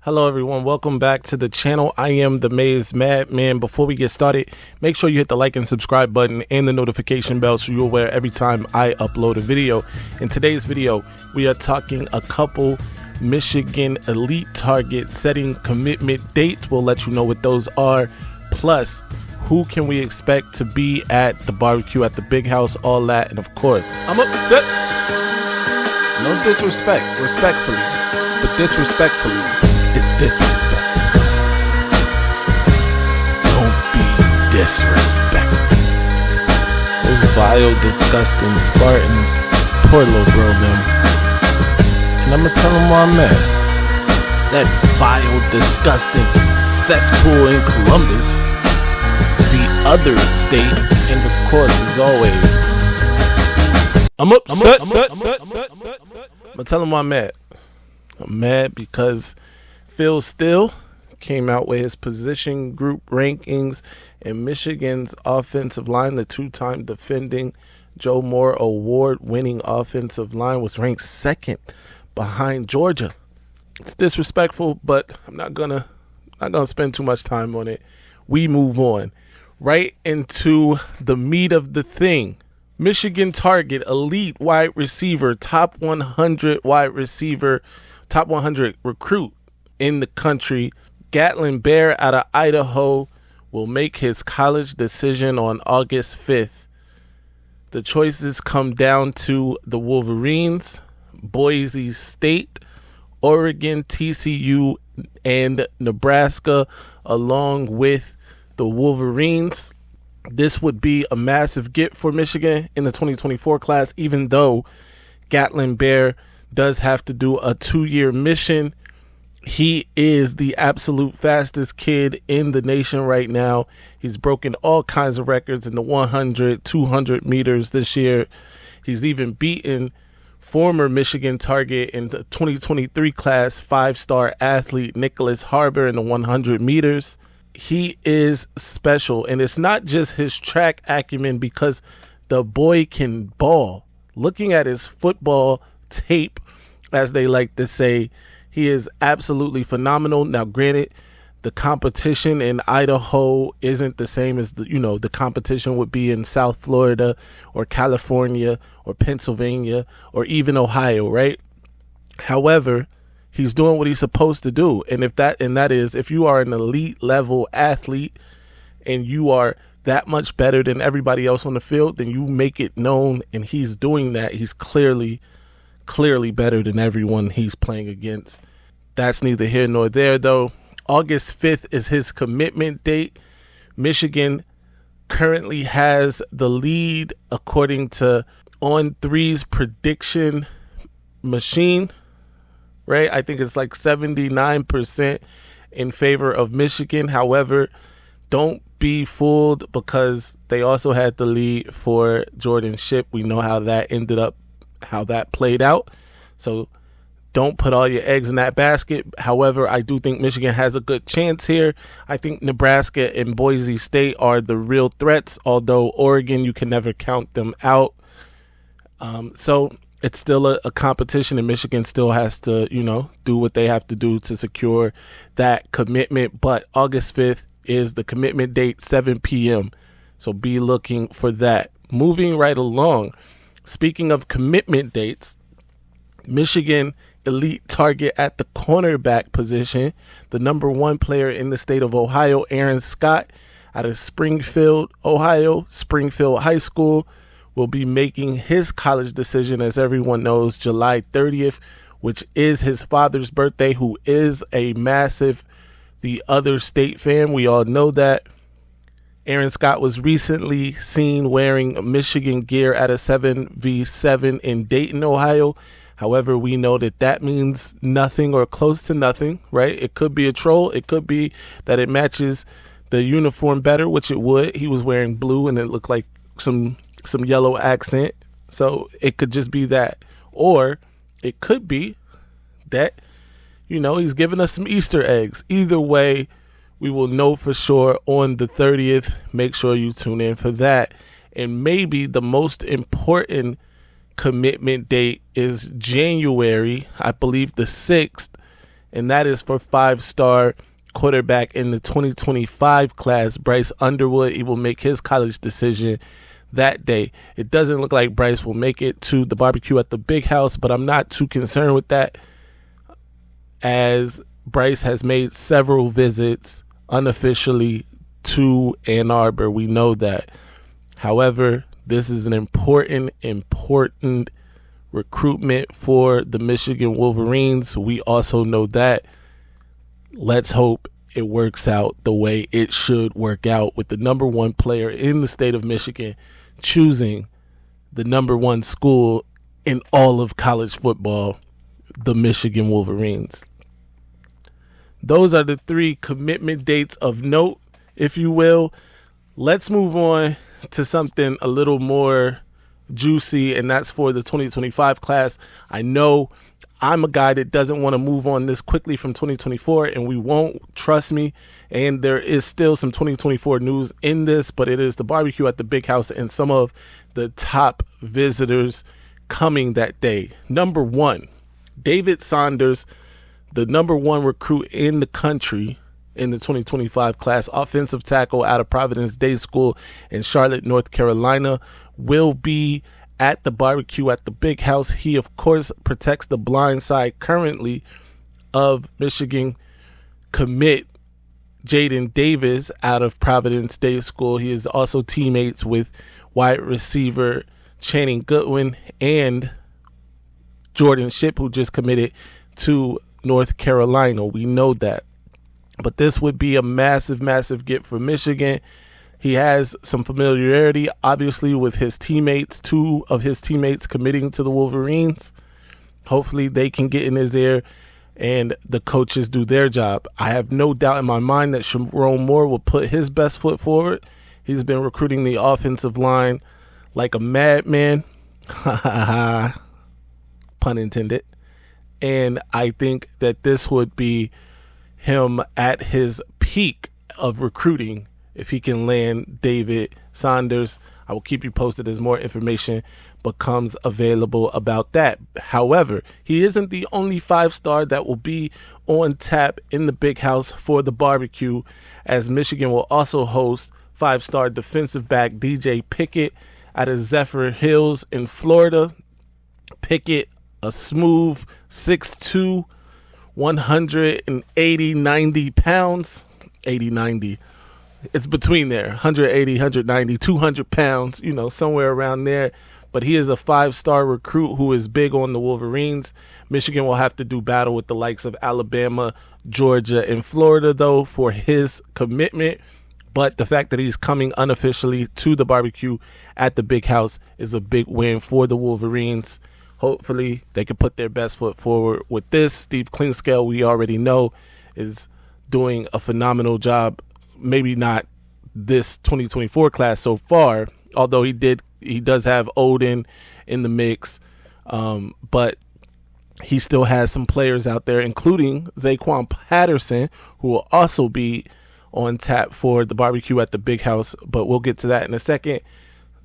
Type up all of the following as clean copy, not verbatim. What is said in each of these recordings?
Hello everyone, welcome back to the channel. I am the Maze Madman. Before we get started, make sure you hit the like and subscribe button and the notification bell so you're aware every time I upload a video. In today's video, we are talking a couple Michigan elite target setting commitment dates. We'll let you know what those are. Plus, who can we expect to be at the barbecue at the big house, all that, and of course, I'm upset. No disrespect, respectfully, but disrespectfully. It's disrespect. Don't be disrespectful. Those vile, disgusting Spartans. Poor little girl, them. And I'ma tell them why I'm mad. That vile, disgusting cesspool in Columbus. The other state. And of course, as always, I'm upset. I'ma tell them why I'm mad. I'm mad because Phil Steele came out with his position group rankings, and Michigan's offensive line, the two-time defending Joe Moore award-winning offensive line, was ranked second behind Georgia. It's disrespectful, but I'm not gonna spend too much time on it. We move on right into the meat of the thing. Michigan target, elite wide receiver, top 100 wide receiver, top 100 recruit in the country. Gatlin Bair out of Idaho will make his college decision on August 5th. The choices come down to the Wolverines, Boise State, Oregon, TCU, and Nebraska, along with the Wolverines. This would be a massive get for Michigan in the 2024 class, even though Gatlin Bair does have to do a 2-year mission. He is the absolute fastest kid in the nation right now. He's broken all kinds of records in the 100, 200 meters this year. He's even beaten former Michigan target in the 2023 class, 5-star athlete Nicholas Harbor in the 100 meters. He is special, and it's not just his track acumen, because the boy can ball. Looking at his football tape, as they like to say, he is absolutely phenomenal. Now, granted, the competition in Idaho isn't the same as the competition would be in South Florida or California or Pennsylvania or even Ohio, right? However, he's doing what he's supposed to do. And that is if you are an elite level athlete and you are that much better than everybody else on the field, then you make it known, and he's doing that. He's clearly better than everyone he's playing against. That's neither here nor there, though. August 5th is his commitment date. Michigan currently has the lead according to On3's prediction machine, right? I think it's like 79% in favor of Michigan. However, don't be fooled, because they also had the lead for Jordan Shipp. We know how that played out. So don't put all your eggs in that basket. However, I do think Michigan has a good chance here. I think Nebraska and Boise State are the real threats, although Oregon, you can never count them out. So it's still a competition, and Michigan still has to, do what they have to do to secure that commitment. But August 5th is the commitment date, 7 p.m. So be looking for that. Moving right along. Speaking of commitment dates, Michigan elite target at the cornerback position, the number 1 player in the state of Ohio, Aaron Scott, out of Springfield, Ohio, Springfield High School, will be making his college decision, as everyone knows, July 30th, which is his father's birthday, who is a massive The Other State fan. We all know that. Aaron Scott was recently seen wearing Michigan gear at a 7v7 in Dayton, Ohio. However, we know that means nothing or close to nothing, right? It could be a troll. It could be that it matches the uniform better, which it would. He was wearing blue and it looked like some yellow accent. So it could just be that. Or it could be that, he's giving us some Easter eggs. Either way, we will know for sure on the 30th. Make sure you tune in for that. And maybe the most important commitment date is January, I believe the 6th, and that is for 5-star quarterback in the 2025 class, Bryce Underwood. He will make his college decision that day. It doesn't look like Bryce will make it to the barbecue at the Big House, but I'm not too concerned with that, as Bryce has made several visits unofficially to Ann Arbor. We know that. However, this is an important recruitment for the Michigan Wolverines. We also know that. Let's hope it works out the way it should work out, with the number one player in the state of Michigan choosing the number one school in all of college football, the Michigan Wolverines. Those are the 3 commitment dates of note, if you will. Let's move on to something a little more juicy, and that's for the 2025 class. I know I'm a guy that doesn't want to move on this quickly from 2024, and we won't, trust me. And there is still some 2024 news in this, but it is the barbecue at the Big House and some of the top visitors coming that day. Number 1, David Saunders, the number 1 recruit in the country in the 2025 class, offensive tackle out of Providence Day School in Charlotte, North Carolina, will be at the barbecue at the Big House. He, of course, protects the blind side currently of Michigan commit Jaden Davis out of Providence Day School. He is also teammates with wide receiver Channing Goodwin and Jordan Shipp, who just committed to North Carolina. We know that. But this would be a massive get for Michigan. He has some familiarity, obviously, with his teammates, 2 of his teammates committing to the Wolverines. Hopefully they can get in his ear and the coaches do their job. I have no doubt in my mind that Sharon Moore will put his best foot forward. He's been recruiting the offensive line like a madman. Pun intended. And I think that this would be him at his peak of recruiting if he can land David Saunders. I will keep you posted as more information becomes available about that. However, he isn't the only 5-star that will be on tap in the Big House for the barbecue, as Michigan will also host 5-star defensive back DJ Pickett out of Zephyr Hills in Florida. Pickett, a smooth 6'2", 190 pounds, 80-90. It's between there, 180, 190, 200 pounds, somewhere around there. But he is a 5-star recruit who is big on the Wolverines. Michigan will have to do battle with the likes of Alabama, Georgia, and Florida, though, for his commitment. But the fact that he's coming unofficially to the barbecue at the Big House is a big win for the Wolverines. Hopefully they can put their best foot forward with this. Steve Klingscale, we already know, is doing a phenomenal job. Maybe not this 2024 class so far, although he does have Odin in the mix. But he still has some players out there, including Zaquan Patterson, who will also be on tap for the barbecue at the Big House. But we'll get to that in a second.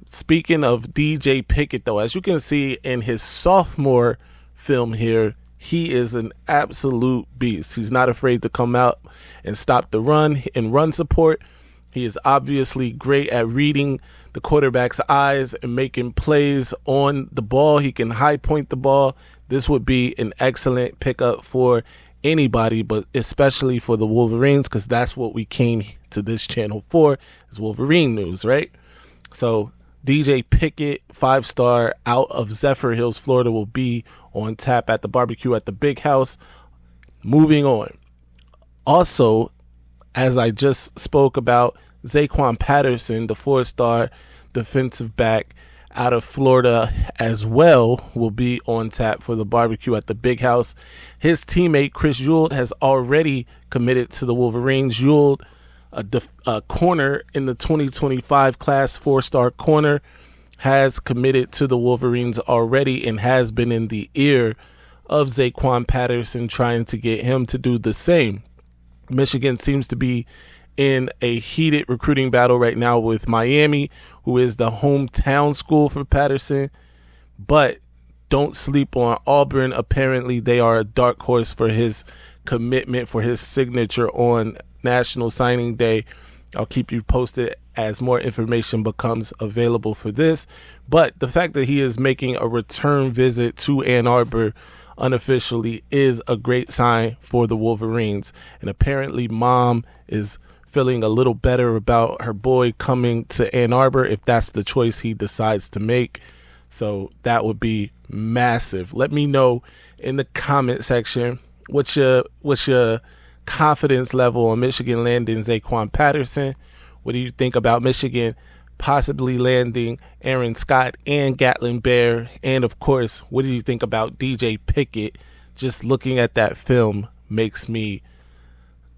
Speaking of DJ Pickett, though, as you can see in his sophomore film here, he is an absolute beast. He's not afraid to come out and stop the run and run support. He is obviously great at reading the quarterback's eyes and making plays on the ball. He can high point the ball. This would be an excellent pickup for anybody, but especially for the Wolverines, because that's what we came to this channel for, is Wolverine news, right? So DJ Pickett, 5-star out of Zephyr Hills, Florida, will be on tap at the barbecue at the Big House. Moving on. Also, as I just spoke about, Zaquan Patterson, the 4-star defensive back out of Florida as well, will be on tap for the barbecue at the Big House. His teammate, Chris Ewald, has already committed to the Wolverines. Ewald, a corner in the 2025 class, 4-star corner, has committed to the Wolverines already and has been in the ear of Zaquan Patterson, trying to get him to do the same. Michigan seems to be in a heated recruiting battle right now with Miami, who is the hometown school for Patterson. But don't sleep on Auburn. Apparently, they are a dark horse for his commitment for his signature on National Signing Day. I'll keep you posted as more information becomes available for this. But the fact that he is making a return visit to Ann Arbor unofficially is a great sign for the Wolverines. And apparently Mom is feeling a little better about her boy coming to Ann Arbor if that's the choice he decides to make. So that would be massive. Let me know in the comment section what's your confidence level on Michigan landing Zaquan Patterson. What do you think about Michigan possibly landing Aaron Scott and Gatlin Bair? And of course, what do you think about DJ Pickett? Just looking at that film makes me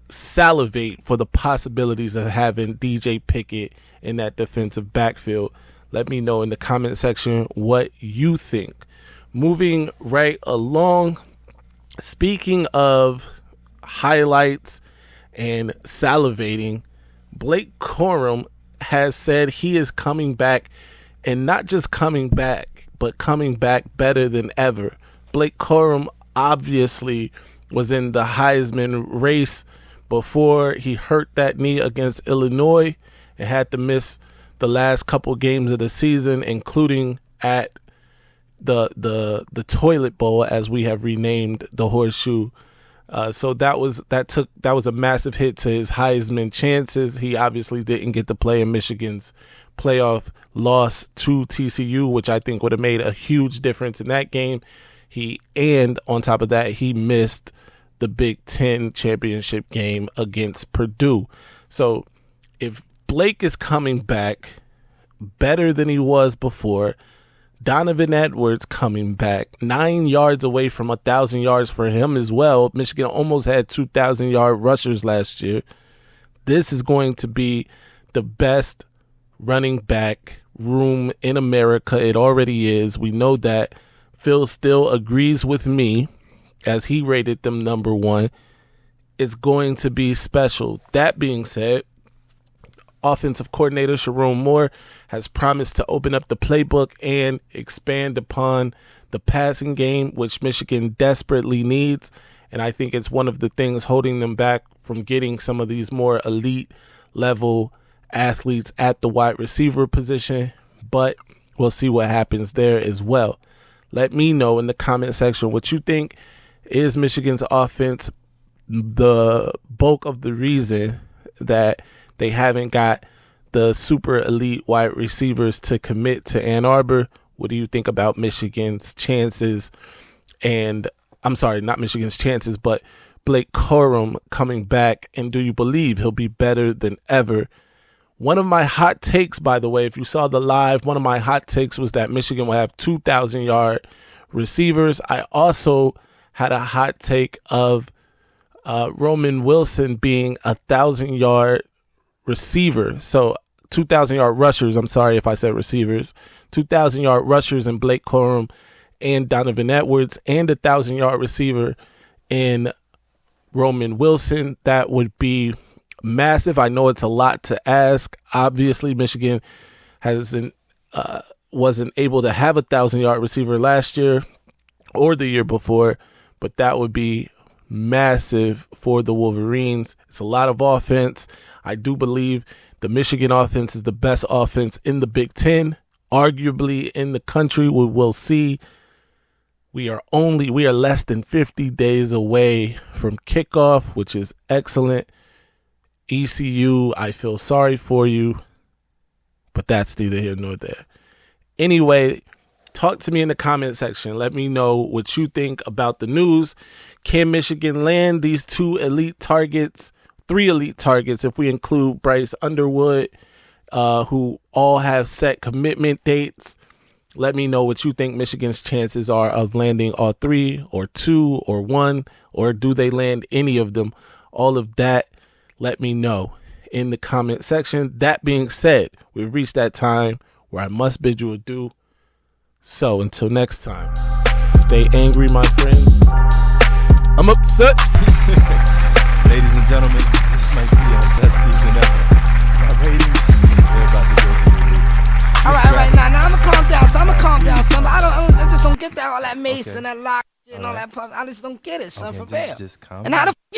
salivate for the possibilities of having DJ Pickett in that defensive backfield. Let me know in the comment section what you think. Moving right along, speaking of highlights and salivating, Blake Corum has said he is coming back, and not just coming back, but coming back better than ever. Blake Corum obviously was in the Heisman race before he hurt that knee against Illinois and had to miss the last couple games of the season, including at the Toilet Bowl, as we have renamed the Horseshoe. So that was a massive hit to his Heisman chances. He obviously didn't get to play in Michigan's playoff loss to TCU, which I think would have made a huge difference in that game. And on top of that, he missed the Big Ten championship game against Purdue. So if Blake is coming back better than he was before, Donovan Edwards coming back 9 yards away from 1,000 yards for him as well. Michigan almost had 2,000-yard rushers last year. This is going to be the best running back room in America. It already is. We know that. Phil still agrees with me as he rated them number one. It's going to be special. That being said, offensive coordinator Sharon Moore has promised to open up the playbook and expand upon the passing game, which Michigan desperately needs. And I think it's one of the things holding them back from getting some of these more elite level athletes at the wide receiver position. But we'll see what happens there as well. Let me know in the comment section what you think. Is Michigan's offense the bulk of the reason that they haven't got the super elite wide receivers to commit to Ann Arbor? What do you think about Michigan's chances? And I'm sorry, not Michigan's chances, but Blake Corum coming back. And do you believe he'll be better than ever? One of my hot takes, by the way, if you saw the live, one of my hot takes was that Michigan will have 2,000-yard receivers. I also had a hot take of Roman Wilson being 1,000-yard receiver. So 2,000-yard rushers. I'm sorry if I said receivers. 2,000-yard rushers in Blake Corum and Donovan Edwards, and 1,000-yard receiver in Roman Wilson. That would be massive. I know it's a lot to ask. Obviously, Michigan wasn't able to have a 1,000-yard receiver last year or the year before, but that would be massive for the Wolverines. It's a lot of offense. I do believe the Michigan offense is the best offense in the Big Ten, arguably in the country. We will see. We are less than 50 days away from kickoff, which is excellent. ECU, I feel sorry for you, but that's neither here nor there. Anyway, talk to me in the comment section. Let me know what you think about the news. Can Michigan land these three elite targets if we include Bryce Underwood, who all have set commitment dates? Let me know what you think Michigan's chances are of landing all three, or two, or one, or do they land any of them? All of that, let me know in the comment section. That being said, we've reached that time where I must bid you adieu. So until next time, stay angry, my friends. I'm upset. Ladies and gentlemen, this might be our best season ever. My ratings, they're about to go through the roof. All right. Now I'm gonna calm down. I just don't get that all that mace and that lock and all that I just don't get it, son, Okay, for real. just calm And how down. the